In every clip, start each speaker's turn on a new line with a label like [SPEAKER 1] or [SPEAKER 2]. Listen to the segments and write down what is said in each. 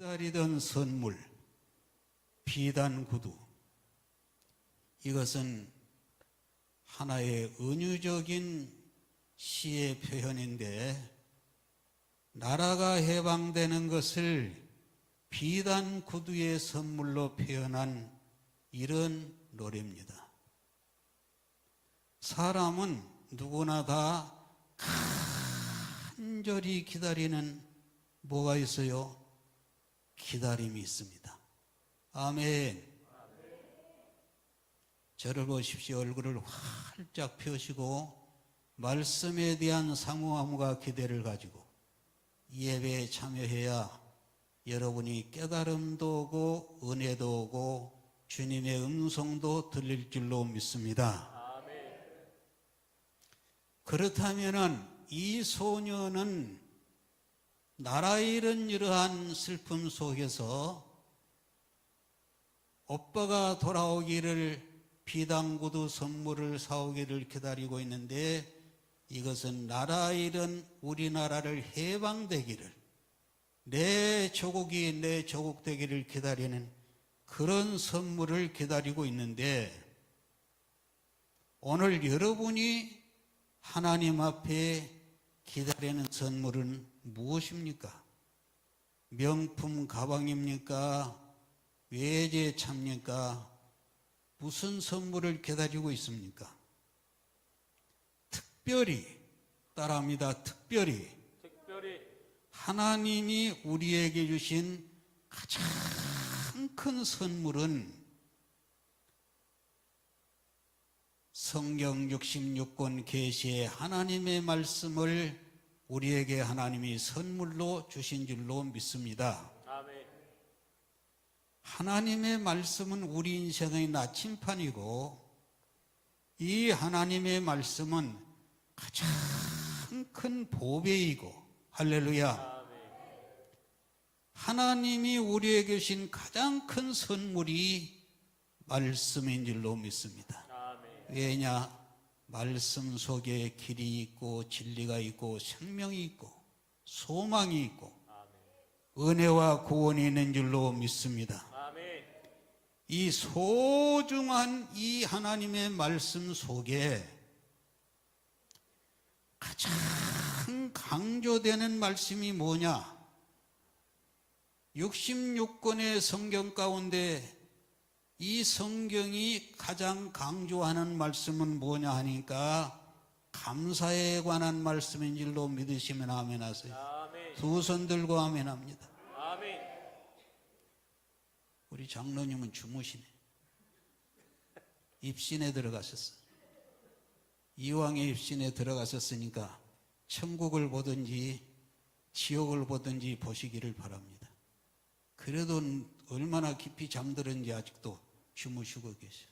[SPEAKER 1] 기다리던 선물, 비단 구두. 이것은 하나의 은유적인 시의 표현인데, 나라가 해방되는 것을 비단 구두의 선물로 표현한 이런 노래입니다. 사람은 누구나 다 간절히 기다리는 뭐가 있어요? 기다림이 있습니다. 아멘. 저를 보십시오. 얼굴을 활짝 펴시고 말씀에 대한 사모함과 기대를 가지고 예배에 참여해야 여러분이 깨달음도 오고 은혜도 오고 주님의 음성도 들릴 줄로 믿습니다. 그렇다면 이 소녀는 나라 잃은 이러한 슬픔 속에서 오빠가 돌아오기를, 비단구두 선물을 사오기를 기다리고 있는데, 이것은 나라 잃은 우리나라를 해방되기를, 내 조국이 내 조국 되기를 기다리는 그런 선물을 기다리고 있는데, 오늘 여러분이 하나님 앞에 기다리는 선물은 무엇입니까? 명품 가방입니까? 외제차입니까? 무슨 선물을 기다리고 있습니까? 특별히, 따라합니다. 특별히 하나님이 우리에게 주신 가장 큰 선물은 성경 66권 계시의 하나님의 말씀을 우리에게 하나님이 선물로 주신 줄로 믿습니다.
[SPEAKER 2] 아멘.
[SPEAKER 1] 하나님의 말씀은 우리 인생의 나침판이고, 이 하나님의 말씀은 가장 큰 보배이고, 할렐루야.
[SPEAKER 2] 아멘.
[SPEAKER 1] 하나님이 우리에게 주신 가장 큰 선물이 말씀인 줄로 믿습니다.
[SPEAKER 2] 아멘.
[SPEAKER 1] 왜냐? 말씀 속에 길이 있고 진리가 있고 생명이 있고 소망이 있고 은혜와 구원이 있는 줄로 믿습니다.
[SPEAKER 2] 아멘.
[SPEAKER 1] 이 소중한 이 하나님의 말씀 속에 가장 강조되는 말씀이 뭐냐? 66권의 성경 가운데 이 성경이 가장 강조하는 말씀은 뭐냐 하니까 감사에 관한 말씀인 줄로 믿으시면 아멘 하세요.
[SPEAKER 2] 아멘.
[SPEAKER 1] 두 손 들고 아멘 합니다.
[SPEAKER 2] 아멘.
[SPEAKER 1] 우리 장로님은 주무시네. 입신에 들어가셨어요. 이왕에 입신에 들어가셨으니까 천국을 보든지 지옥을 보든지 보시기를 바랍니다. 그래도 얼마나 깊이 잠들었는지 아직도 주무시고 계셔.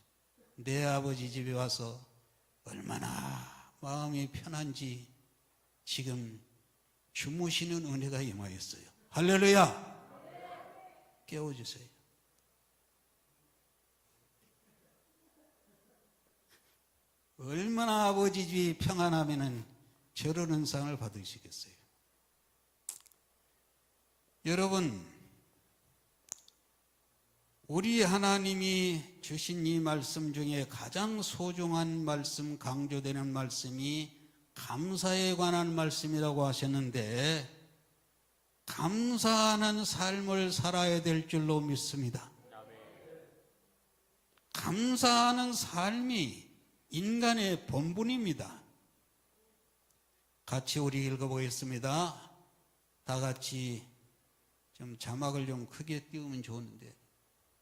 [SPEAKER 1] 내 아버지 집에 와서 얼마나 마음이 편한지 지금 주무시는 은혜가 임하였어요. 할렐루야. 깨워주세요. 얼마나 아버지 집이 평안하면은 저런 은상을 받으시겠어요. 여러분, 우리 하나님이 주신 이 말씀 중에 가장 소중한 말씀, 강조되는 말씀이 감사에 관한 말씀이라고 하셨는데, 감사하는 삶을 살아야 될 줄로 믿습니다. 감사하는 삶이 인간의 본분입니다. 같이 우리 읽어보겠습니다. 다 같이 좀 자막을 좀 크게 띄우면 좋은데,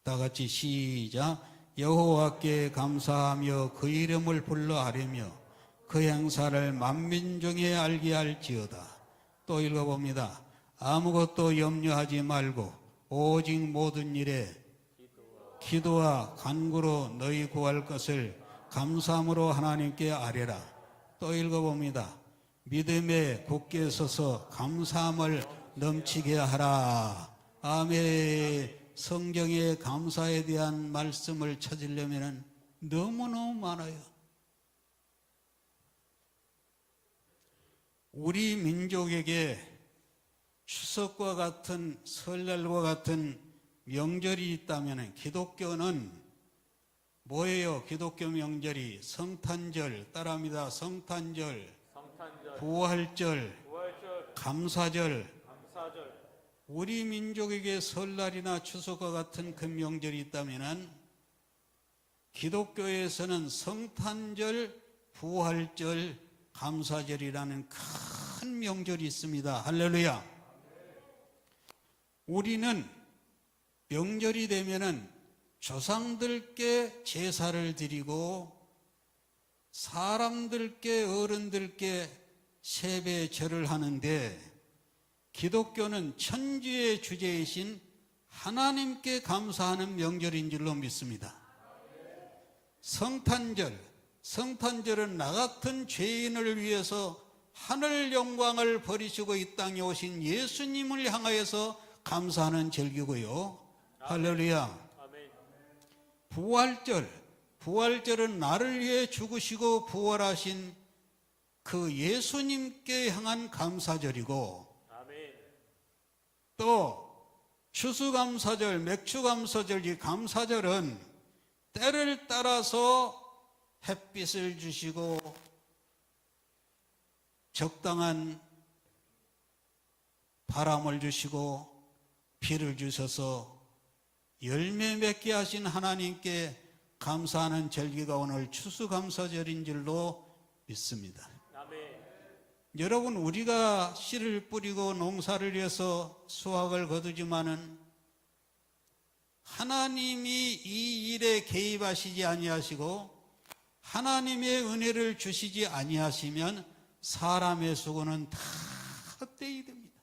[SPEAKER 1] 다 같이 시작. 여호와께 감사하며 그 이름을 불러 아뢰며 그 행사를 만민 중에 알게 할지어다. 또 읽어봅니다. 아무것도 염려하지 말고 오직 모든 일에 기도와 간구로 너희 구할 것을 감사함으로 하나님께 아뢰라. 또 읽어봅니다. 믿음에 굳게 서서 감사함을 넘치게 하라. 아멘. 성경에 감사에 대한 말씀을 찾으려면 너무너무 많아요. 우리 민족에게 추석과 같은 설날과 같은 명절이 있다면 기독교는 뭐예요? 기독교 명절이 성탄절, 따라합니다. 성탄절, 부활절, 감사절. 우리 민족에게 설날이나 추석과 같은 그 명절이 있다면 기독교에서는 성탄절, 부활절, 감사절이라는 큰 명절이 있습니다. 할렐루야. 우리는 명절이 되면은 조상들께 제사를 드리고 사람들께, 어른들께 세배 절을 하는데, 기독교는 천지의 주제이신 하나님께 감사하는 명절인 줄로 믿습니다. 성탄절은 나 같은 죄인을 위해서 하늘 영광을 버리시고 이 땅에 오신 예수님을 향하여서 감사하는 절기고요. 할렐루야. 부활절은 나를 위해 죽으시고 부활하신 그 예수님께 향한 감사절이고, 또 추수감사절, 맥추감사절, 이 감사절은 때를 따라서 햇빛을 주시고 적당한 바람을 주시고 비를 주셔서 열매 맺게 하신 하나님께 감사하는 절기가 오늘 추수감사절인 줄로 믿습니다. 여러분, 우리가 씨를 뿌리고 농사를 해서 수확을 거두지만은 하나님이 이 일에 개입하시지 아니하시고 하나님의 은혜를 주시지 아니하시면 사람의 수고는 다 헛되이 됩니다.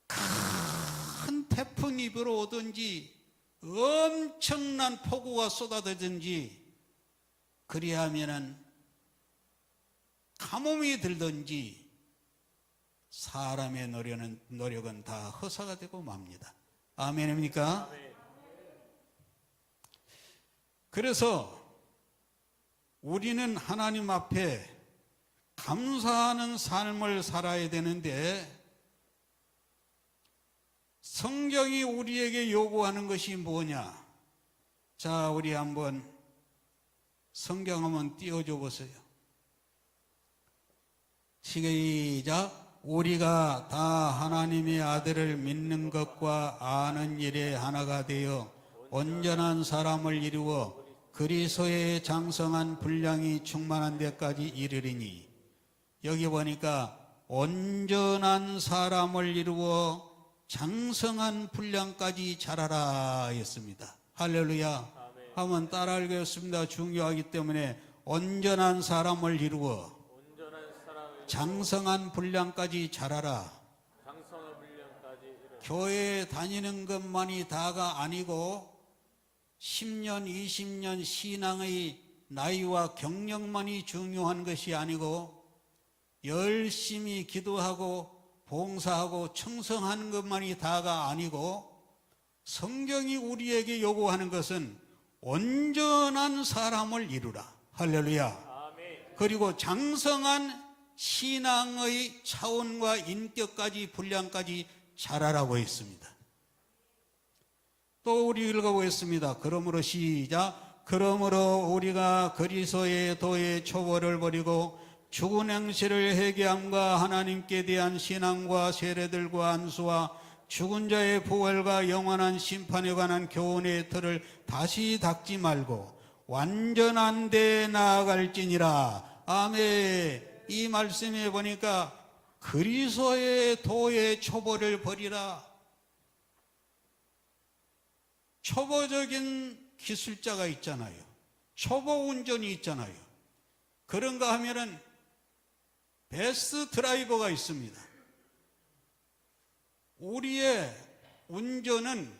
[SPEAKER 1] 큰 태풍이 불어오든지 엄청난 폭우가 쏟아지든지 그리하면은 가뭄이 들든지 사람의 노력은 다 허사가 되고 맙니다. 아멘입니까? 그래서 우리는 하나님 앞에 감사하는 삶을 살아야 되는데, 성경이 우리에게 요구하는 것이 뭐냐? 자, 우리 한번 성경 한번 띄워줘 보세요. 시작. 우리가 다 하나님의 아들을 믿는 것과 아는 일에 하나가 되어 온전한 사람을 이루어 그리스도의 장성한 분량이 충만한 데까지 이르리니, 여기 보니까 온전한 사람을 이루어 장성한 분량까지 자라라 했습니다. 할렐루야. 한번 따라 읽겠습니다. 중요하기 때문에 온전한 사람을 이루어 장성한 분량까지 자라라. 교회에 다니는 것만이 다가 아니고 10년, 20년 신앙의 나이와 경력만이 중요한 것이 아니고 열심히 기도하고 봉사하고 청성하는 것만이 다가 아니고, 성경이 우리에게 요구하는 것은 온전한 사람을 이루라. 할렐루야. 그리고 장성한 신앙의 차원과 인격까지 분량까지 자라라고 했습니다. 또 우리 읽어보겠습니다. 그러므로 시작. 그러므로 우리가 그리스도의 도의 초보를 버리고 죽은 행실을 회개함과 하나님께 대한 신앙과 세례들과 안수와 죽은 자의 부활과 영원한 심판에 관한 교훈의 틀을 다시 닦지 말고 완전한 데 나아갈지니라. 아멘. 이 말씀에 보니까 그리스도의 도의 초보를 버리라. 초보적인 기술자가 있잖아요. 초보 운전이 있잖아요. 그런가 하면은 베스트 드라이버가 있습니다. 우리의 운전은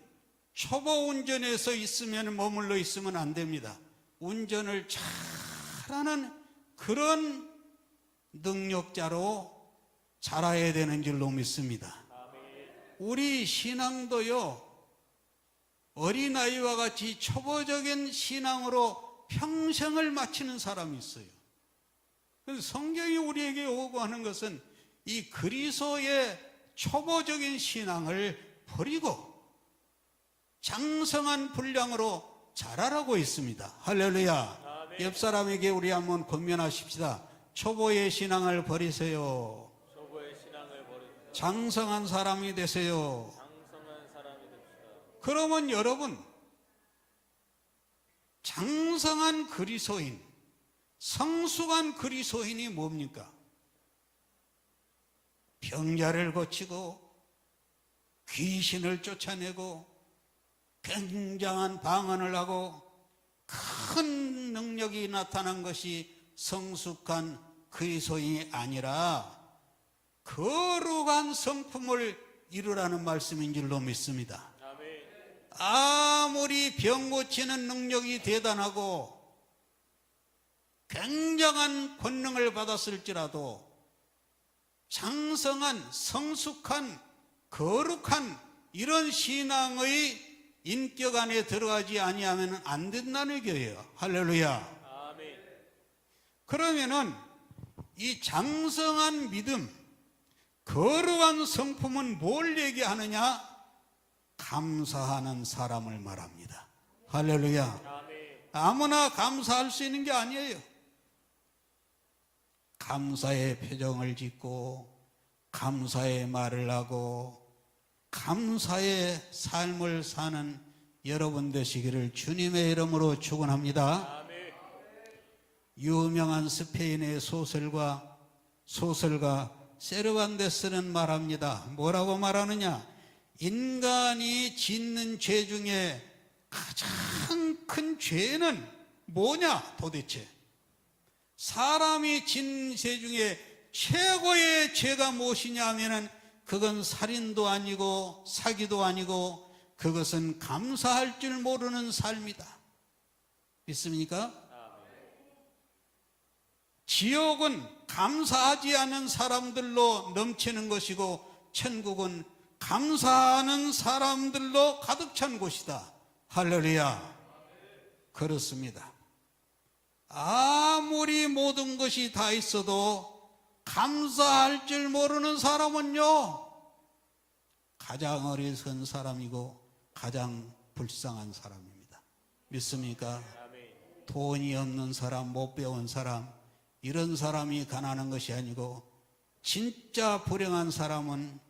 [SPEAKER 1] 초보 운전에서 있으면 머물러 있으면 안 됩니다. 운전을 잘하는 그런 능력자로 자라야 되는 줄로 믿습니다. 우리 신앙도요, 어린아이와 같이 초보적인 신앙으로 평생을 마치는 사람이 있어요. 그래서 성경이 우리에게 요구하는 것은 이 그리스도의 초보적인 신앙을 버리고 장성한 분량으로 자라라고 있습니다. 할렐루야.
[SPEAKER 2] 아멘.
[SPEAKER 1] 옆 사람에게 우리 한번 권면하십시다. 초보의 신앙을 버리세요.
[SPEAKER 2] 초보의 신앙을 버리고
[SPEAKER 1] 장성한 사람이 되세요.
[SPEAKER 2] 장성한 사람이 됩시다.
[SPEAKER 1] 그러면 여러분, 장성한 그리스도인, 성숙한 그리스도인이 뭡니까? 병자를 고치고 귀신을 쫓아내고 굉장한 방언을 하고 큰 능력이 나타난 것이 성숙한 그리스도인이 아니라 거룩한 성품을 이루라는 말씀인 줄로 믿습니다.
[SPEAKER 2] 아멘.
[SPEAKER 1] 아무리 병 고치는 능력이 대단하고 굉장한 권능을 받았을지라도 장성한 성숙한 거룩한 이런 신앙의 인격 안에 들어가지 아니하면 안 된다는 얘기예요. 할렐루야.
[SPEAKER 2] 아멘.
[SPEAKER 1] 그러면은 이 장성한 믿음, 거룩한 성품은 뭘 얘기하느냐? 감사하는 사람을 말합니다. 할렐루야.
[SPEAKER 2] 아멘.
[SPEAKER 1] 아무나 감사할 수 있는 게 아니에요. 감사의 표정을 짓고 감사의 말을 하고 감사의 삶을 사는 여러분 되시기를 주님의 이름으로 축원합니다.
[SPEAKER 2] 아멘.
[SPEAKER 1] 유명한 스페인의 소설가 세르반테스는 말합니다. 뭐라고 말하느냐? 인간이 짓는 죄 중에 가장 큰 죄는 뭐냐 도대체? 사람이 짓는 죄 중에 최고의 죄가 무엇이냐 하면은 그건 살인도 아니고 사기도 아니고 그것은 감사할 줄 모르는 삶이다. 믿습니까? 지옥은 감사하지 않은 사람들로 넘치는 것이고 천국은 감사하는 사람들로 가득 찬 곳이다. 할렐루야. 그렇습니다. 아무리 모든 것이 다 있어도 감사할 줄 모르는 사람은요, 가장 어리석은 사람이고 가장 불쌍한 사람입니다. 믿습니까?
[SPEAKER 2] 아멘.
[SPEAKER 1] 돈이 없는 사람, 못 배운 사람, 이런 사람이 가난한 것이 아니고 진짜 불행한 사람은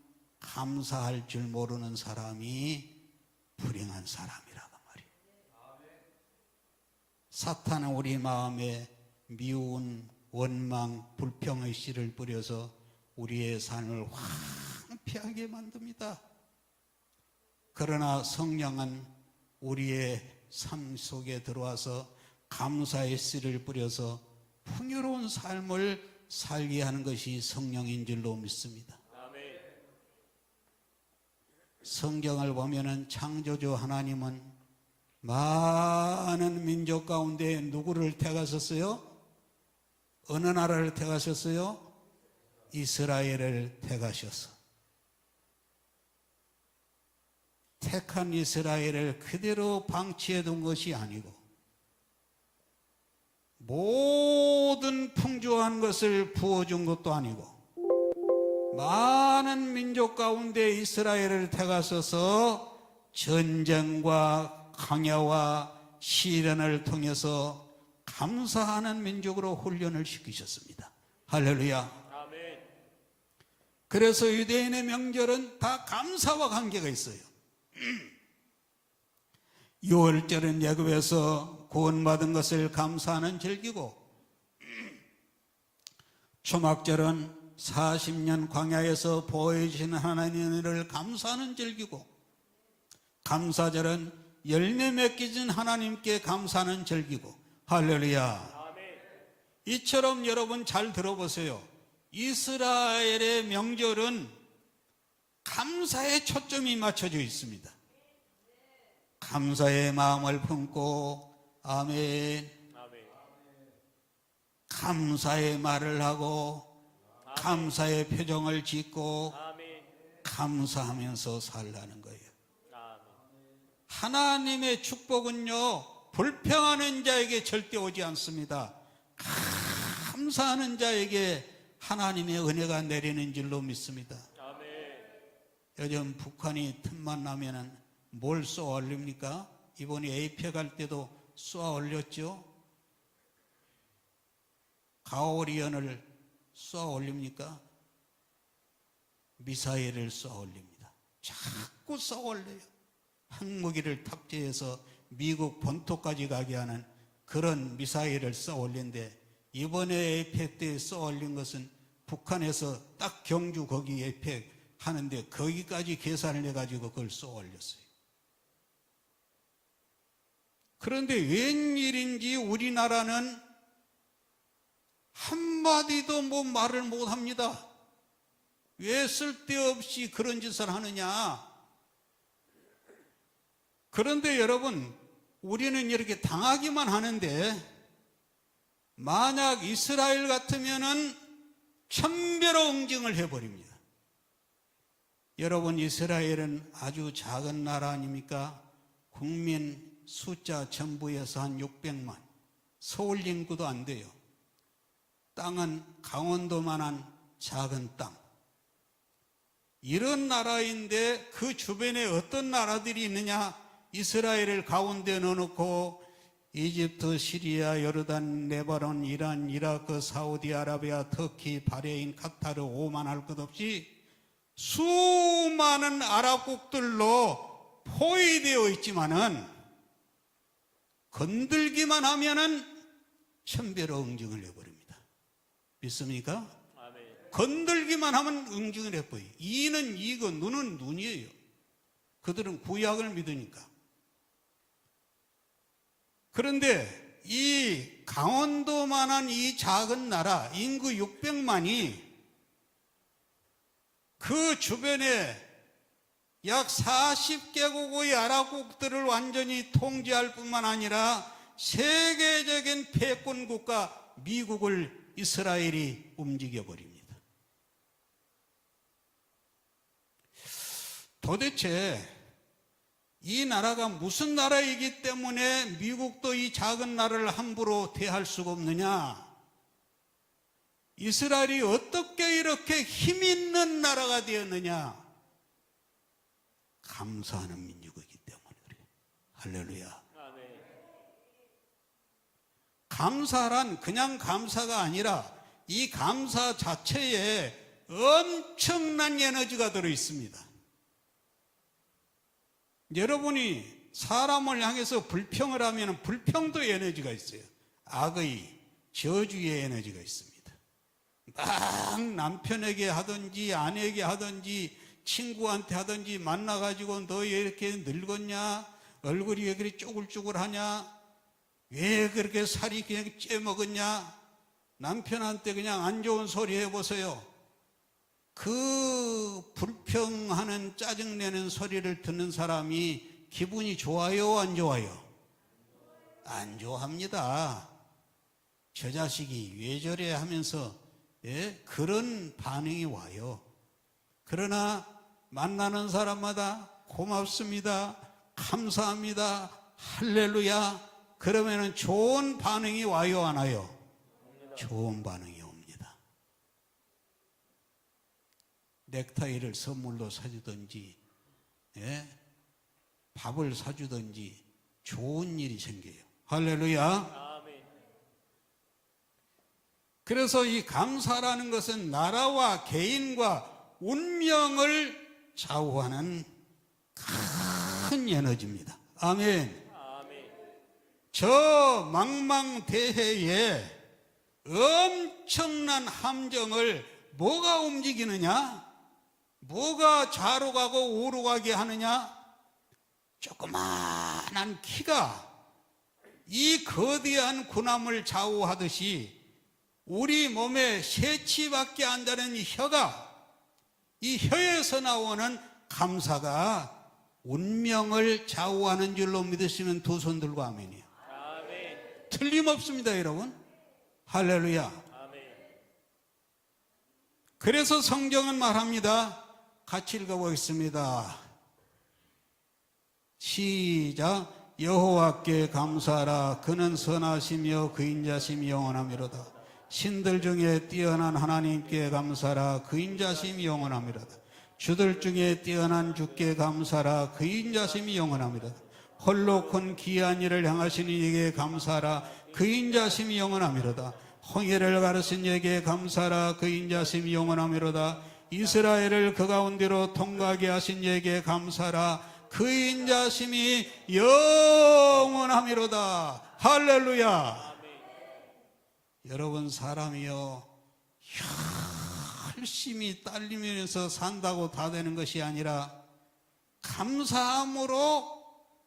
[SPEAKER 1] 감사할 줄 모르는 사람이 불행한 사람이라고 말이에요. 사탄은 우리 마음에 미운 원망, 불평의 씨를 뿌려서 우리의 삶을 황폐하게 만듭니다. 그러나 성령은 우리의 삶 속에 들어와서 감사의 씨를 뿌려서 풍요로운 삶을 살게 하는 것이 성령인 줄로 믿습니다.
[SPEAKER 2] 아멘.
[SPEAKER 1] 성경을 보면은 창조주 하나님은 많은 민족 가운데 누구를 택하셨어요? 어느 나라를 택하셨어요? 이스라엘을 택하셨어. 택한 이스라엘을 그대로 방치해 둔 것이 아니고 모든 풍조한 것을 부어준 것도 아니고 많은 민족 가운데 이스라엘을 택하셔서 전쟁과 강야와 시련을 통해서 감사하는 민족으로 훈련을 시키셨습니다. 할렐루야.
[SPEAKER 2] 아멘.
[SPEAKER 1] 그래서 유대인의 명절은 다 감사와 관계가 있어요. 유월절은 애굽에서 구원받은 것을 감사하는 절기고, 초막절은 40년 광야에서 보호해주신 하나님을 감사하는 절기고, 감사절은 열매 맺기진 하나님께 감사하는 절기고, 할렐루야.
[SPEAKER 2] 아멘.
[SPEAKER 1] 이처럼 여러분 잘 들어보세요. 이스라엘의 명절은 감사에 초점이 맞춰져 있습니다. 감사의 마음을 품고, 아멘.
[SPEAKER 2] 아멘.
[SPEAKER 1] 감사의 말을 하고, 감사의 표정을 짓고,
[SPEAKER 2] 아멘.
[SPEAKER 1] 감사하면서 살라는 거예요.
[SPEAKER 2] 아멘.
[SPEAKER 1] 하나님의 축복은요, 불평하는 자에게 절대 오지 않습니다. 감사하는 자에게 하나님의 은혜가 내리는 줄로 믿습니다.
[SPEAKER 2] 아멘.
[SPEAKER 1] 요즘 북한이 틈만 나면은 뭘 쏘아 올립니까? 이번에 에이펙 할 때도 쏘아 올렸죠? 가오리언을 쏘아 올립니까? 미사일을 쏘아 올립니다. 자꾸 쏘아 올려요. 항무기를 탑재해서 미국 본토까지 가게 하는 그런 미사일을 쏘아 올린데, 이번에 에이펙 때 쏘아 올린 것은 북한에서 딱 경주 거기 에이펙 하는데 거기까지 계산을 해가지고 그걸 쏘아 올렸어요. 그런데 웬일인지 우리나라는 한마디도 뭐 말을 못합니다. 왜 쓸데없이 그런 짓을 하느냐. 그런데 여러분, 우리는 이렇게 당하기만 하는데 만약 이스라엘 같으면은 천배로 응징을 해버립니다. 여러분, 이스라엘은 아주 작은 나라 아닙니까? 국민 숫자 전부에서 한 600만, 서울 인구도 안 돼요. 땅은 강원도만한 작은 땅. 이런 나라인데 그 주변에 어떤 나라들이 있느냐? 이스라엘을 가운데 넣어놓고 이집트, 시리아, 요르단, 레바논, 이란, 이라크, 사우디아라비아, 터키, 바레인, 카타르, 오만 할 것 없이 수많은 아랍국들로 포위되어 있지만은 건들기만 하면은 천배로 응징을 해버립니다. 믿습니까?
[SPEAKER 2] 아멘.
[SPEAKER 1] 건들기만 하면 응징을 해버려요. 이는 이고 눈은 눈이에요. 그들은 구약을 믿으니까. 그런데 이 강원도만한 이 작은 나라 인구 600만이 그 주변에 약 40개국의 아랍국들을 완전히 통제할 뿐만 아니라 세계적인 패권 국가 미국을 이스라엘이 움직여버립니다. 도대체 이 나라가 무슨 나라이기 때문에 미국도 이 작은 나라를 함부로 대할 수가 없느냐? 이스라엘이 어떻게 이렇게 힘 있는 나라가 되었느냐? 감사하는 민족이기 때문에 그래요. 할렐루야.
[SPEAKER 2] 아멘.
[SPEAKER 1] 감사란 그냥 감사가 아니라 이 감사 자체에 엄청난 에너지가 들어 있습니다. 여러분이 사람을 향해서 불평을 하면 불평도 에너지가 있어요. 악의, 저주의 에너지가 있습니다. 막 남편에게 하든지 아내에게 하든지 친구한테 하든지 만나가지고 너 왜 이렇게 늙었냐? 얼굴이 왜 그렇게 쪼글쪼글하냐? 왜 그렇게 살이 그냥 째먹었냐? 남편한테 그냥 안 좋은 소리 해보세요. 그 불평하는 짜증내는 소리를 듣는 사람이 기분이 좋아요, 안 좋아요? 안 좋아합니다. 저 자식이 왜 저래 하면서 그런 반응이 와요. 그러나 만나는 사람마다 고맙습니다, 감사합니다, 할렐루야 그러면은 좋은 반응이 와요, 안 와요? 좋은 반응이 옵니다. 넥타이를 선물로 사주든지 밥을 사주든지 좋은 일이 생겨요. 할렐루야.
[SPEAKER 2] 아멘.
[SPEAKER 1] 그래서 이 감사라는 것은 나라와 개인과 운명을 좌우하는 큰 에너지입니다. 아멘.
[SPEAKER 2] 아멘.
[SPEAKER 1] 저 망망대해에 엄청난 함정을 뭐가 움직이느냐? 뭐가 좌로 가고 우로 가게 하느냐? 조그마한 키가 이 거대한 군함을 좌우하듯이 우리 몸에 새치밖에 안 되는 이 혀가, 이 혀에서 나오는 감사가 운명을 좌우하는 줄로 믿으시면 두 손 들고 아멘이요.
[SPEAKER 2] 아멘.
[SPEAKER 1] 틀림없습니다, 여러분. 할렐루야.
[SPEAKER 2] 아멘.
[SPEAKER 1] 그래서 성경은 말합니다. 같이 읽어보겠습니다. 시작. 여호와께 감사하라. 그는 선하시며 그 인자심이 영원하미로다. 신들 중에 뛰어난 하나님께 감사하라. 그 인자심이 영원하미로다. 주들 중에 뛰어난 주께 감사라. 그 인자심이 영원합니다. 홀로 큰 귀한 일을 행하신 이에게 감사라. 그 인자심이 영원하미로다. 홍해를 가르신 이에게 감사라. 그 인자심이 영원하미로다. 이스라엘을 그 가운데로 통과하게 하신 이에게 감사라. 그 인자심이 영원하미로다. 할렐루야. 여러분, 사람이요 열심히 딸리면서 산다고 다 되는 것이 아니라 감사함으로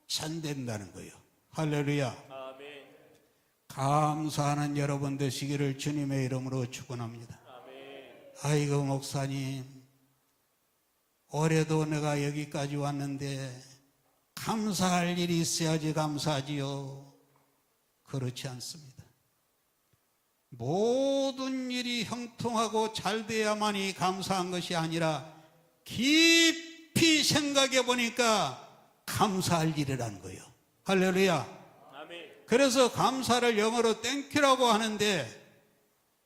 [SPEAKER 1] 전 된다는 거예요. 할렐루야.
[SPEAKER 2] 아멘.
[SPEAKER 1] 감사하는 여러분 되시기를 주님의 이름으로 축원합니다.
[SPEAKER 2] 아멘.
[SPEAKER 1] 아이고 목사님, 올해도 내가 여기까지 왔는데 감사할 일이 있어야지 감사하지요. 그렇지 않습니다. 모든 일이 형통하고 잘 돼야만이 감사한 것이 아니라 깊이 생각해 보니까 감사할 일이라는 거예요. 할렐루야.
[SPEAKER 2] 아멘.
[SPEAKER 1] 그래서 감사를 영어로 땡큐라고 하는데,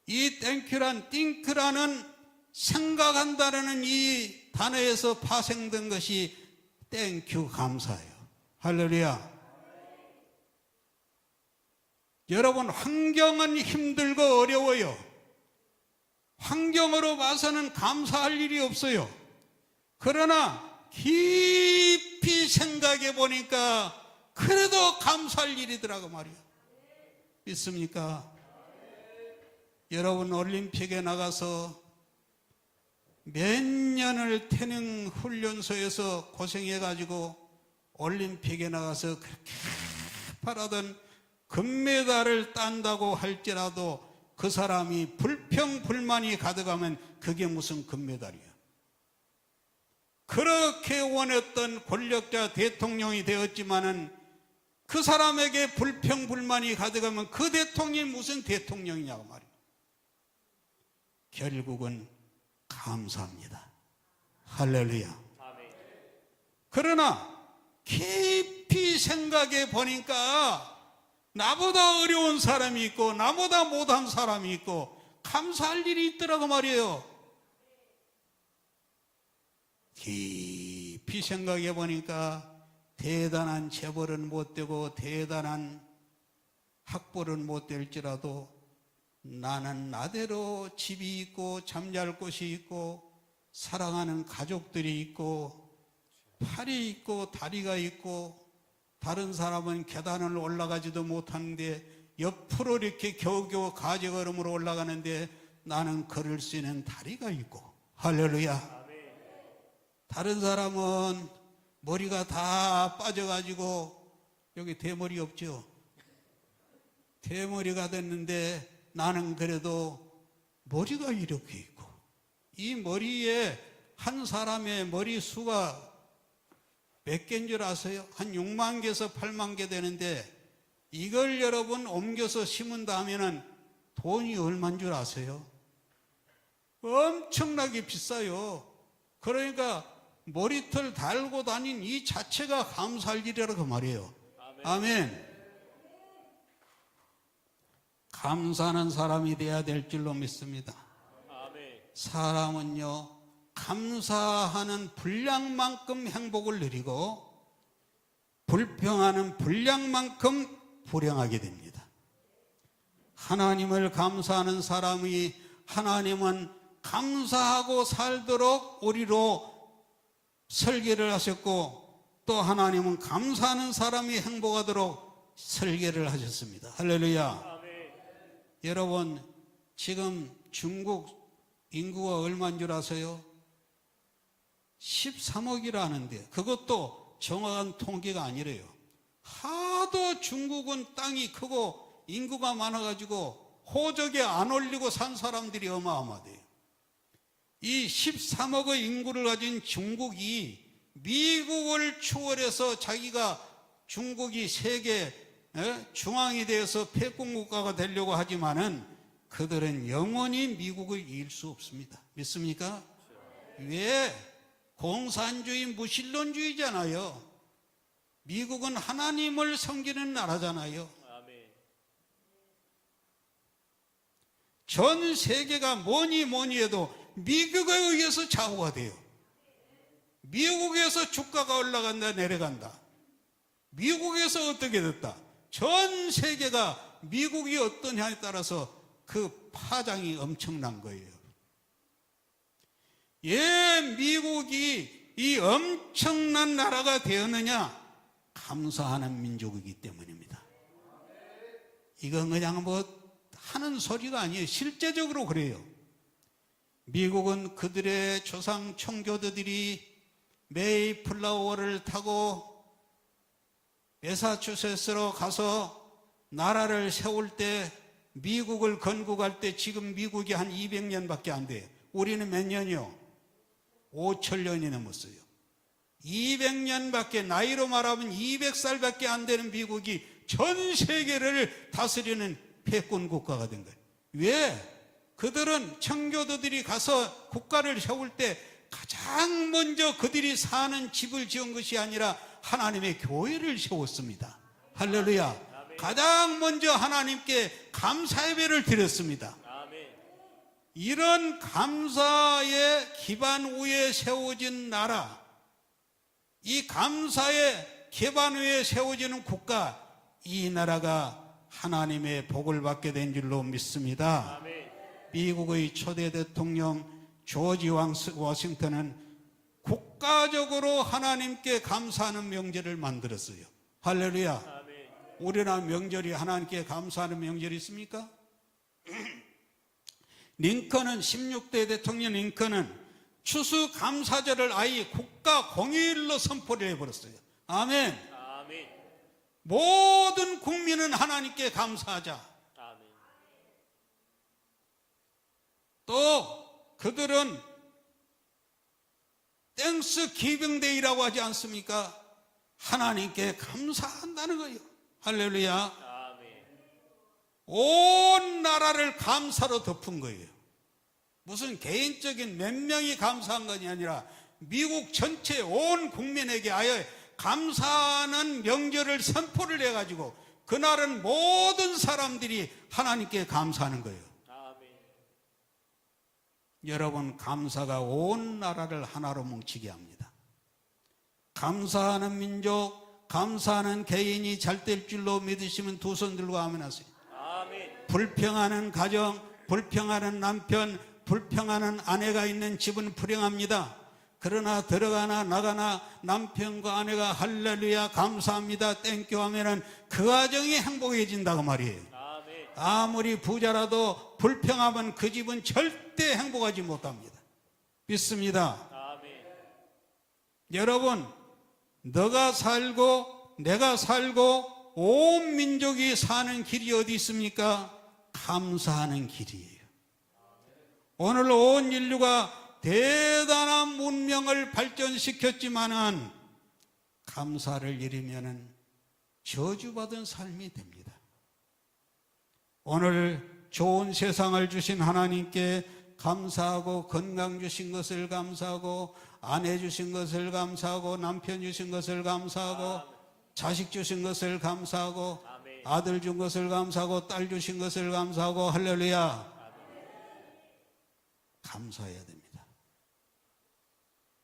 [SPEAKER 1] 이 땡큐란 띵크라는 생각한다는 이 단어에서 파생된 것이 땡큐 감사예요. 할렐루야. 여러분, 환경은 힘들고 어려워요. 환경으로 봐서는 감사할 일이 없어요. 그러나 깊이 생각해 보니까 그래도 감사할 일이더라고 말이에요. 믿습니까? 여러분, 올림픽에 나가서 몇 년을 태능 훈련소에서 고생해가지고 올림픽에 나가서 그렇게 바라던 금메달을 딴다고 할지라도 그 사람이 불평불만이 가득하면 그게 무슨 금메달이야. 그렇게 원했던 권력자 대통령이 되었지만은 그 사람에게 불평불만이 가득하면 그 대통령이 무슨 대통령이냐고 말이야. 결국은 감사합니다. 할렐루야.
[SPEAKER 2] 아멘.
[SPEAKER 1] 그러나 깊이 생각해 보니까 나보다 어려운 사람이 있고 나보다 못한 사람이 있고 감사할 일이 있더라고 말이에요. 깊이 생각해 보니까 대단한 재벌은 못 되고 대단한 학벌은 못 될지라도 나는 나대로 집이 있고 잠잘 곳이 있고 사랑하는 가족들이 있고 팔이 있고 다리가 있고 다른 사람은 계단을 올라가지도 못하는데 옆으로 이렇게 겨우겨우 가지걸음으로 올라가는데 나는 걸을 수 있는 다리가 있고. 할렐루야. 다른 사람은 머리가 다 빠져가지고 여기 대머리 없죠. 대머리가 됐는데 나는 그래도 머리가 이렇게 있고, 이 머리에 한 사람의 머리 수가 몇 개인 줄 아세요? 한 6만 개에서 8만 개 되는데 이걸 여러분 옮겨서 심은다 하면은 돈이 얼마인 줄 아세요? 엄청나게 비싸요. 그러니까 머리털 달고 다닌 이 자체가 감사할 일이라고 말이에요. 아멘. 감사하는 사람이 돼야 될 줄로 믿습니다.
[SPEAKER 2] 아멘.
[SPEAKER 1] 사람은요, 감사하는 분량만큼 행복을 누리고 불평하는 분량만큼 불행하게 됩니다. 하나님을 감사하는 사람이 하나님은 감사하고 살도록 우리로 설계를 하셨고 또 하나님은 감사하는 사람이 행복하도록 설계를 하셨습니다. 할렐루야.
[SPEAKER 2] 아멘.
[SPEAKER 1] 여러분, 지금 중국 인구가 얼마인 줄 아세요? 13억이라는데 그것도 정확한 통계가 아니래요. 하도 중국은 땅이 크고 인구가 많아가지고 호적에 안 올리고 산 사람들이 어마어마해요. 이 13억의 인구를 가진 중국이 미국을 추월해서 자기가 중국이 세계 중앙이 되어서 패권국가가 되려고 하지만은 그들은 영원히 미국을 이길 수 없습니다. 믿습니까? 왜? 공산주의 무신론주의잖아요. 미국은 하나님을 섬기는 나라잖아요.
[SPEAKER 2] 아멘.
[SPEAKER 1] 전 세계가 뭐니 해도 미국에 의해서 좌우가 돼요. 미국에서 주가가 올라간다 내려간다. 미국에서 어떻게 됐다. 전 세계가 미국이 어떠냐에 따라서 그 파장이 엄청난 거예요. 왜 미국이 이 엄청난 나라가 되었느냐? 감사하는 민족이기 때문입니다. 이건 그냥 하는 소리가 아니에요. 실제적으로 그래요. 미국은 그들의 조상 청교도들이 메이플라워를 타고 매사추세츠로 가서 나라를 세울 때, 미국을 건국할 때 지금 미국이 한 200년밖에 안 돼요. 우리는 몇 년이요? 5천년이 넘었어요. 200년밖에, 나이로 말하면 200살밖에 안 되는 미국이 전 세계를 다스리는 패권 국가가 된 거예요. 왜? 그들은 청교도들이 가서 국가를 세울 때 가장 먼저 그들이 사는 집을 지은 것이 아니라 하나님의 교회를 세웠습니다. 할렐루야. 가장 먼저 하나님께 감사 예배를 드렸습니다. 이런 감사의 기반 위에 세워진 나라, 이 감사의 기반 위에 세워지는 국가, 이 나라가 하나님의 복을 받게 된 줄로 믿습니다. 미국의 초대 대통령 조지 워싱턴은 국가적으로 하나님께 감사하는 명절을 만들었어요. 할렐루야. 우리나라 명절이 하나님께 감사하는 명절이 있습니까? 링컨은 16대 대통령 링컨은 추수감사절을 아예 국가 공휴일로 선포를 해버렸어요. 아멘. 모든 국민은 하나님께 감사하자. 또 그들은 땡스 기빙데이라고 하지 않습니까? 하나님께 감사한다는 거예요. 할렐루야. 온 나라를 감사로 덮은 거예요. 무슨 개인적인 몇 명이 감사한 것이 아니라 미국 전체 온 국민에게 아예 감사하는 명절을 선포를 해가지고 그날은 모든 사람들이 하나님께 감사하는 거예요. 여러분, 감사가 온 나라를 하나로 뭉치게 합니다. 감사하는 민족, 감사하는 개인이 잘 될 줄로 믿으시면 두 손 들고 아멘하세요. 불평하는 가정, 불평하는 남편, 불평하는 아내가 있는 집은 불행합니다. 그러나 들어가나 나가나 남편과 아내가 할렐루야 감사합니다 땡큐 하면은 그 가정이 행복해진다고 말이에요. 아무리 부자라도 불평하면 그 집은 절대 행복하지 못합니다. 믿습니다. 여러분, 너가 살고 내가 살고 온 민족이 사는 길이 어디 있습니까? 감사하는 길이에요. 오늘 온 인류가 대단한 문명을 발전시켰지만은 감사를 잃으면은 저주받은 삶이 됩니다. 오늘 좋은 세상을 주신 하나님께 감사하고, 건강 주신 것을 감사하고, 아내 주신 것을 감사하고, 남편 주신 것을 감사하고, 자식 주신 것을 감사하고, 아들 준 것을 감사하고, 딸 주신 것을 감사하고, 할렐루야. 감사해야 됩니다.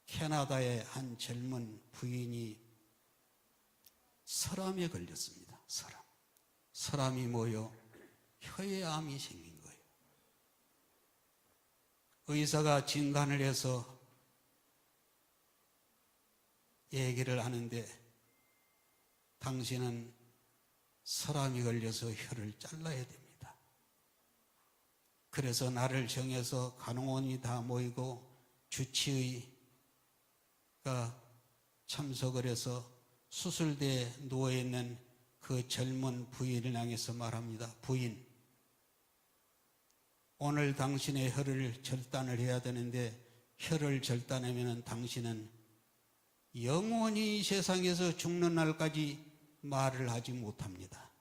[SPEAKER 1] 캐나다의 한 젊은 부인이 설암에 걸렸습니다. 설암이 뭐요? 혀에 암이 생긴 거예요. 의사가 진단을 해서 얘기를 하는데, 당신은 설암이 걸려서 혀를 잘라야 됩니다. 그래서 날을 정해서 간호원이 다 모이고 주치의가 참석을 해서 수술대에 누워있는 그 젊은 부인을 향해서 말합니다. 부인, 오늘 당신의 혀를 절단을 해야 되는데 혀를 절단하면 당신은 영원히 이 세상에서 죽는 날까지 말을 하지 못합니다.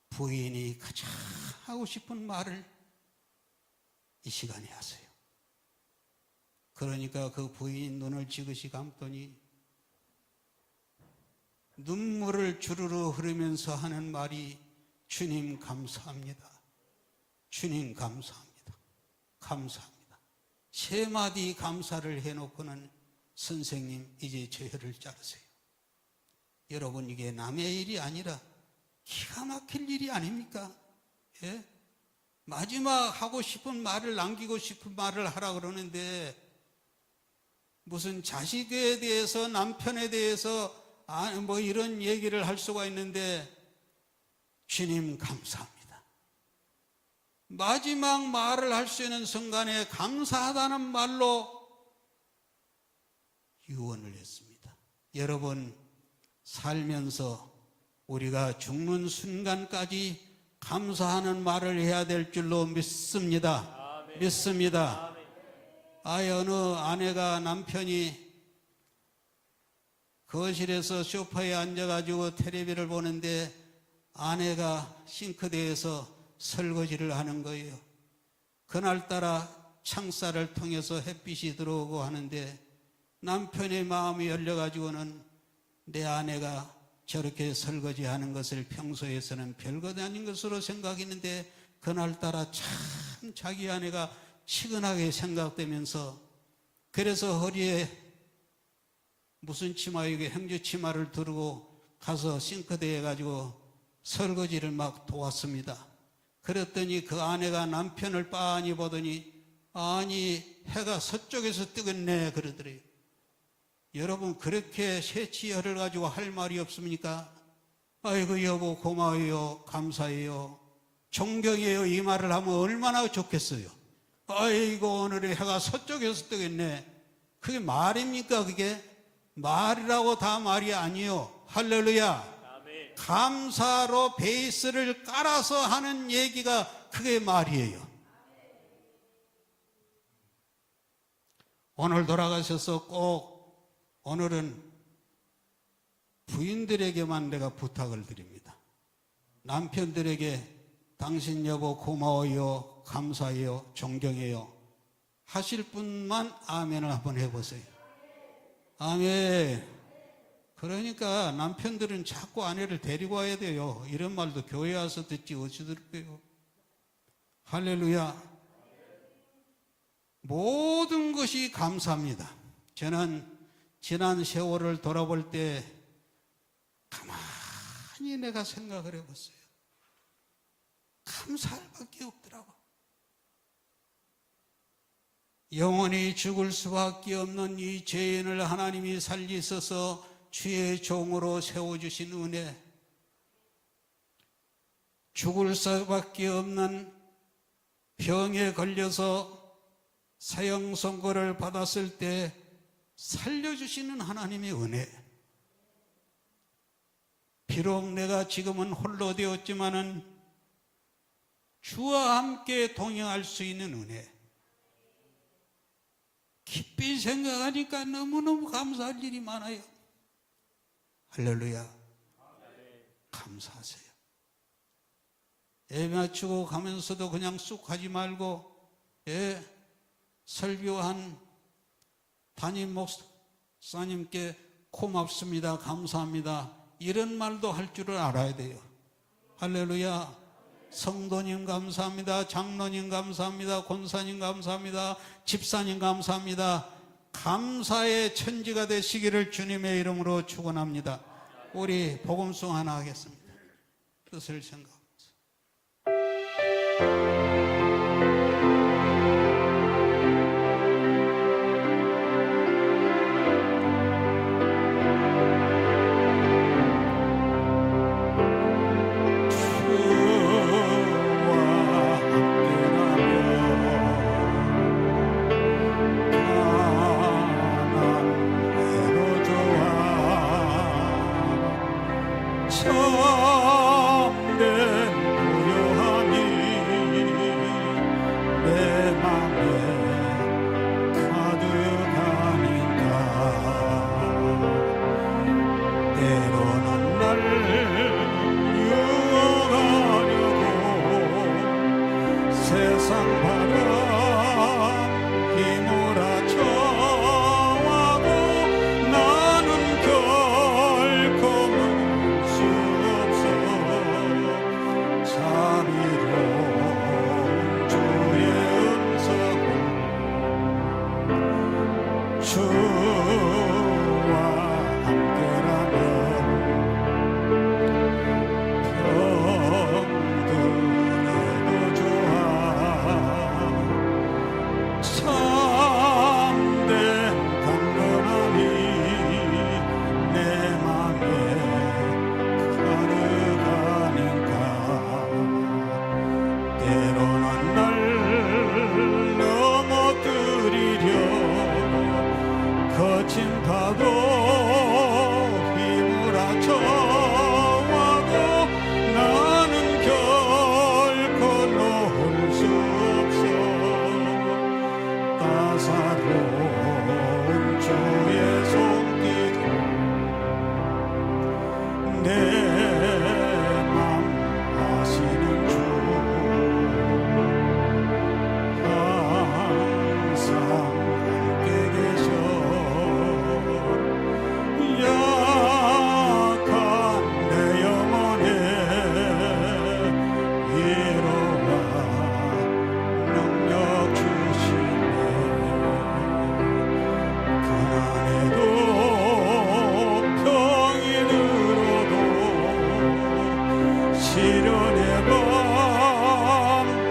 [SPEAKER 1] 부인이 가장 하고 싶은 말을 이 시간에 하세요. 그러니까 그 부인이 눈을 지그시 감더니 눈물을 주르르 흐르면서 하는 말이, 주님 감사합니다. 주님 감사합니다. 감사합니다. 3마디 감사를 해놓고는 선생님 이제 저 혀를 자르세요. 여러분 이게 남의 일이 아니라 기가 막힐 일이 아닙니까? 예? 마지막 하고 싶은 말을 남기고 싶은 말을 하라 그러는데 무슨 자식에 대해서 남편에 대해서 뭐 이런 얘기를 할 수가 있는데 주님 감사합니다. 마지막 말을 할 수 있는 순간에 감사하다는 말로 유언을 했습니다. 여러분 살면서 우리가 죽는 순간까지 감사하는 말을 해야 될 줄로 믿습니다.
[SPEAKER 2] 아멘.
[SPEAKER 1] 믿습니다.
[SPEAKER 2] 아멘.
[SPEAKER 1] 어느 아내가 남편이 거실에서 소파에 앉아가지고 텔레비를 보는데 아내가 싱크대에서 설거지를 하는 거예요. 그날따라 창살을 통해서 햇빛이 들어오고 하는데 남편의 마음이 열려가지고는 내 아내가 저렇게 설거지하는 것을 평소에서는 별것 아닌 것으로 생각했는데 그날따라 참 자기 아내가 치근하게 생각되면서 그래서 허리에 무슨 치마, 이게 행주 치마를 두르고 가서 싱크대에 가지고 설거지를 막 도왔습니다. 그랬더니 그 아내가 남편을 빤히 보더니 아니 해가 서쪽에서 뜨겠네 그러더래요. 여러분 그렇게 새치열을 가지고 할 말이 없습니까? 아이고 여보 고마워요, 감사해요, 존경해요 이 말을 하면 얼마나 좋겠어요. 아이고 오늘의 해가 서쪽에서 뜨겠네. 그게 말입니까? 그게 말이라고 다 말이 아니요. 할렐루야.
[SPEAKER 2] 아멘.
[SPEAKER 1] 감사로 베이스를 깔아서 하는 얘기가 그게 말이에요. 오늘 돌아가셔서 꼭 오늘은 부인들에게만 내가 부탁을 드립니다. 남편들에게 당신 여보 고마워요, 감사해요, 존경해요 하실 분만 아멘을 한번 해보세요. 아멘. 그러니까 남편들은 자꾸 아내를 데리고 와야 돼요. 이런 말도 교회 와서 듣지 어찌 들을까요? 할렐루야. 모든 것이 감사합니다. 저는 지난 세월을 돌아볼 때 가만히 내가 생각을 해봤어요. 감사할 밖에 없더라고. 영원히 죽을 수밖에 없는 이 죄인을 하나님이 살리셔서 주의 종으로 세워주신 은혜, 죽을 수밖에 없는 병에 걸려서 사형 선고를 받았을 때 살려주시는 하나님의 은혜, 비록 내가 지금은 홀로 되었지만은 주와 함께 동행할 수 있는 은혜, 깊이 생각하니까 너무너무 감사할 일이 많아요. 할렐루야. 감사하세요. 예배 마치고 가면서도 그냥 쑥 하지 말고 설교한 담임 목사님께 고맙습니다, 감사합니다 이런 말도 할 줄을 알아야 돼요. 할렐루야. 성도님 감사합니다, 장로님 감사합니다, 권사님 감사합니다, 집사님 감사합니다. 감사의 천지가 되시기를 주님의 이름으로 축원합니다. 우리 복음송 하나 하겠습니다. 뜻을 생각하면서. 내 맘 아시는 주 항상 함께 계셔 약한 내 영혼에 위로와 능력 주시네 가난해도 병이 들어도 시련의 밤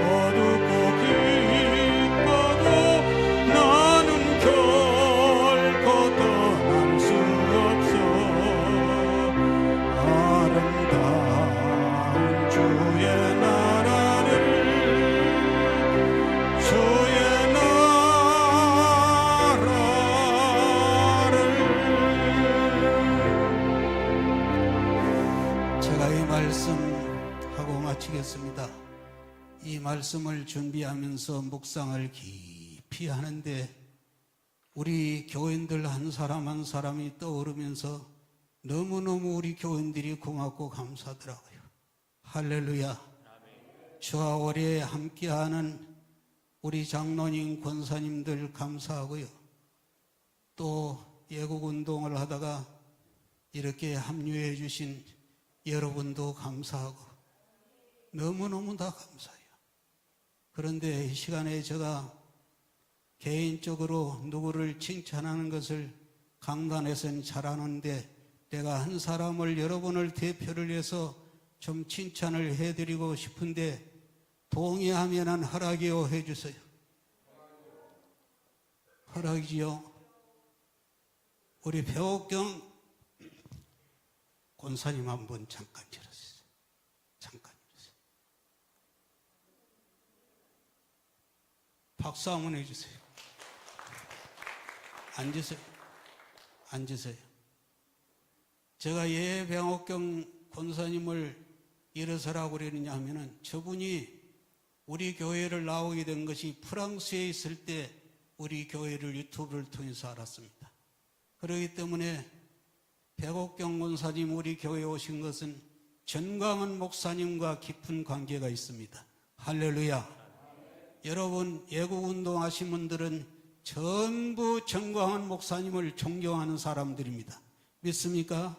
[SPEAKER 1] 어둡고 깊어도 나는 결코 떠날 수 없어 아름다운 주의 나라를 제가 이 말씀하고 마치겠습니다. 이 말씀을 준비하면서 묵상을 깊이 하는데 우리 교인들 한 사람 한 사람이 떠오르면서 너무너무 우리 교인들이 고맙고 감사하더라고요. 할렐루야. 주와 오래 함께하는 우리 장로님, 권사님들 감사하고요. 또 예국운동을 하다가 이렇게 합류해 주신 여러분도 감사하고 너무너무 다 감사해요. 그런데 이 시간에 제가 개인적으로 누구를 칭찬하는 것을 강단에서는 잘하는데 내가 한 사람을 여러분을 대표를 해서 좀 칭찬을 해드리고 싶은데 동의하면은 허락이요 해주세요. 허락이요. 우리 배옥경 권사님 한번 잠깐 들었어요. 잠깐 들었어요. 박수 한번 해주세요. 앉으세요. 앉으세요. 제가 왜 배옥경 권사님을 일어서라고 그러느냐 하면은 저분이 우리 교회를 나오게 된 것이 프랑스에 있을 때 우리 교회를 유튜브를 통해서 알았습니다. 그렇기 때문에 백옥경 권사님 우리 교회에 오신 것은 전광훈 목사님과 깊은 관계가 있습니다. 할렐루야. 여러분 예국운동 하신 분들은 전부 전광훈 목사님을 존경하는 사람들입니다. 믿습니까?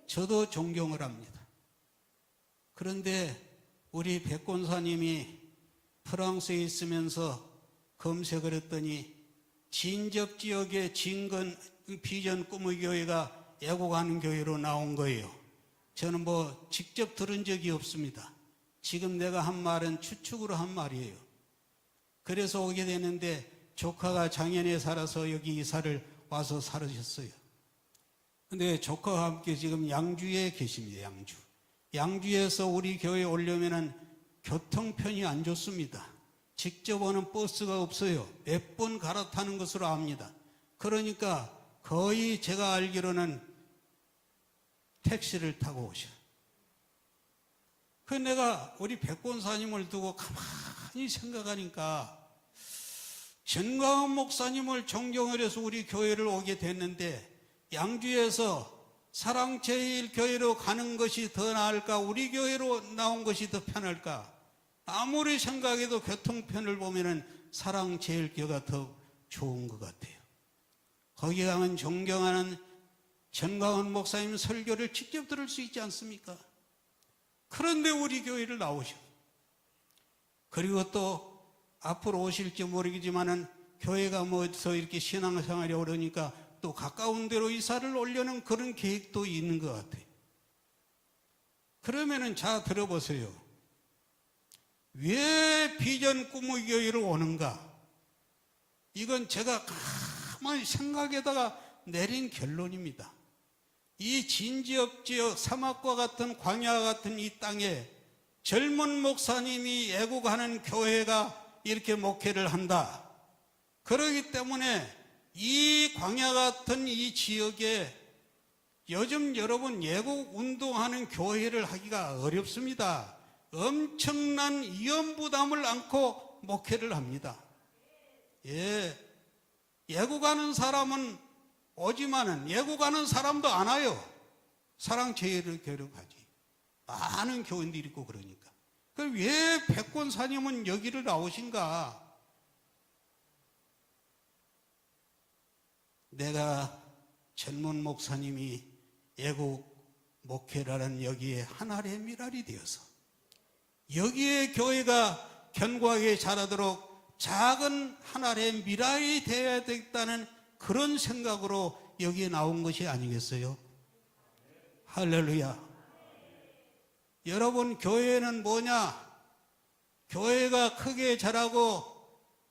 [SPEAKER 1] 저도 존경을 합니다. 그런데 우리 백 권사님이 프랑스에 있으면서 검색을 했더니 진적 지역의 진건 비전 꿈의 교회가 애국하는 교회로 나온 거예요. 저는 뭐 직접 들은 적이 없습니다. 지금 내가 한 말은 추측으로 한 말이에요. 그래서 오게 되는데 조카가 장현에 살아서 여기 이사를 와서 살으셨어요. 근데 조카와 함께 지금 양주에 계십니다. 양주에서 우리 교회에 오려면은 교통편이 안 좋습니다. 직접 오는 버스가 없어요. 몇 번 갈아타는 것으로 압니다. 그러니까 거의 제가 알기로는 택시를 타고 오셔요. 그 내가 우리 백권사님을 두고 가만히 생각하니까 전광훈 목사님을 존경을 해서 우리 교회를 오게 됐는데 양주에서 사랑제일교회로 가는 것이 더 나을까? 우리 교회로 나온 것이 더 편할까? 아무리 생각해도 교통편을 보면은 사랑제일교회가 더 좋은 것 같아요. 거기 가면 존경하는 전광훈 목사님 설교를 직접 들을 수 있지 않습니까? 그런데 우리 교회를 나오셔. 그리고 또 앞으로 오실지 모르겠지만은 교회가 뭐서 이렇게 신앙생활이 오르니까 또 가까운 데로 이사를 오려는 그런 계획도 있는 것 같아요. 그러면은 자 들어보세요. 왜 비전 꿈의 교회로 오는가? 이건 제가 가만히 생각에다가 내린 결론입니다. 이 진지역 지역 사막과 같은 광야와 같은 이 땅에 젊은 목사님이 애국하는 교회가 이렇게 목회를 한다. 그렇기 때문에 이 광야 같은 이 지역에 요즘 여러분 애국 운동하는 교회를 하기가 어렵습니다. 엄청난 위험 부담을 안고 목회를 합니다. 예, 애국하는 사람은 오지만은 애국하는 사람도 안 와요. 사랑제일을 교육하지. 많은 교인들이 있고 그러니까. 그럼 왜 백권사님은 여기를 나오신가? 내가 전문 목사님이 애국 목회라는 여기에 하나의 미랄이 되어서 여기에 교회가 견고하게 자라도록 작은 하나의 미랄이 되어야 되겠다는 그런 생각으로 여기에 나온 것이 아니겠어요? 할렐루야. 여러분, 교회는 뭐냐? 교회가 크게 자라고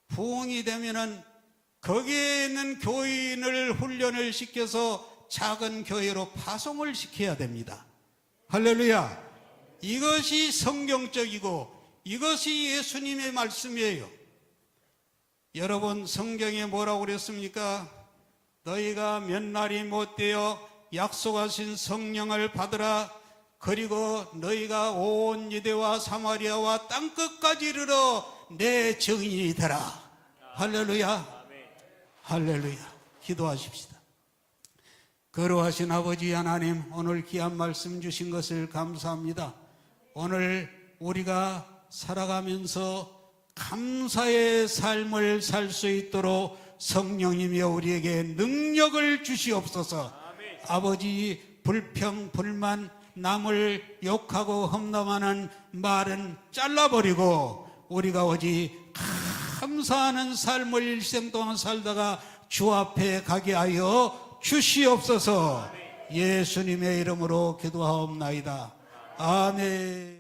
[SPEAKER 1] 부흥이 되면은 거기에 있는 교인을 훈련을 시켜서 작은 교회로 파송을 시켜야 됩니다. 할렐루야. 이것이 성경적이고 이것이 예수님의 말씀이에요. 여러분, 성경에 뭐라고 그랬습니까? 너희가 몇 날이 못되어 약속하신 성령을 받으라. 그리고 너희가 온 유대와 사마리아와 땅끝까지 이르러 내 증인이 되라. 할렐루야. 할렐루야. 기도하십시다. 거룩하신 아버지 하나님, 오늘 귀한 말씀 주신 것을 감사합니다. 오늘 우리가 살아가면서 감사의 삶을 살 수 있도록 성령님이 우리에게 능력을 주시옵소서. 아버지, 불평, 불만, 남을 욕하고 험담하는 말은 잘라버리고 우리가 오직 감사하는 삶을 일생 동안 살다가 주 앞에 가게 하여 주시옵소서. 예수님의 이름으로 기도하옵나이다. 아멘.